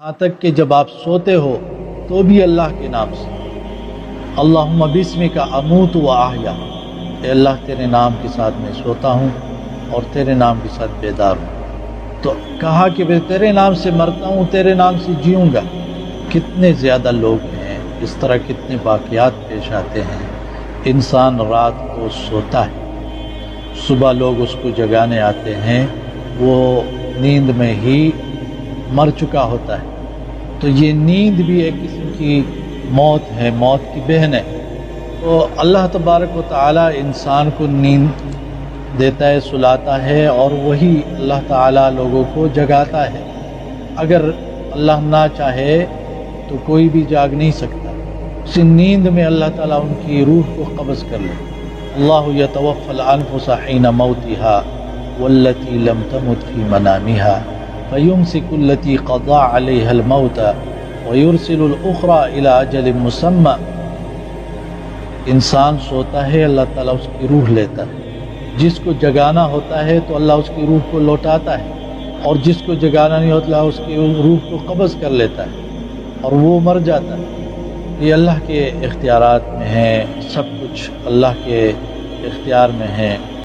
یہاں تک کہ جب آپ سوتے ہو تو بھی اللہ کے نام سے اللہم بسمک اموت و احیا، اے اللہ تیرے نام کے ساتھ میں سوتا ہوں اور تیرے نام کے ساتھ بیدار ہوں۔ تو کہا کہ میں تیرے نام سے مرتا ہوں، تیرے نام سے جیوں گا۔ کتنے زیادہ لوگ ہیں، اس طرح کتنے واقعات پیش آتے ہیں۔ انسان رات کو سوتا ہے، صبح لوگ اس کو جگانے آتے ہیں، وہ نیند میں ہی مر چکا ہوتا ہے۔ تو یہ نیند بھی ایک قسم کی موت ہے، موت کی بہن ہے۔ تو اللہ تبارک و تعالی انسان کو نیند دیتا ہے، سلاتا ہے، اور وہی اللہ تعالی لوگوں کو جگاتا ہے۔ اگر اللہ نہ چاہے تو کوئی بھی جاگ نہیں سکتا۔ اسی نیند میں اللہ تعالیٰ ان کی روح کو قبض کر لے۔ اللہ یتوفی الانفس حین موتها والتی لم تمت فی منامها فیمسک التی قضى علیها الموت ویرسل الاخرى الى اجل مسمى۔ انسان سوتا ہے، اللہ تعالیٰ اس کی روح لیتا ہے۔ جس کو جگانا ہوتا ہے تو اللہ اس کی روح کو لوٹاتا ہے، اور جس کو جگانا نہیں ہوتا اس کی روح کو قبض کر لیتا ہے اور وہ مر جاتا ہے۔ یہ اللہ کے اختیارات میں ہے، سب کچھ اللہ کے اختیار میں ہے۔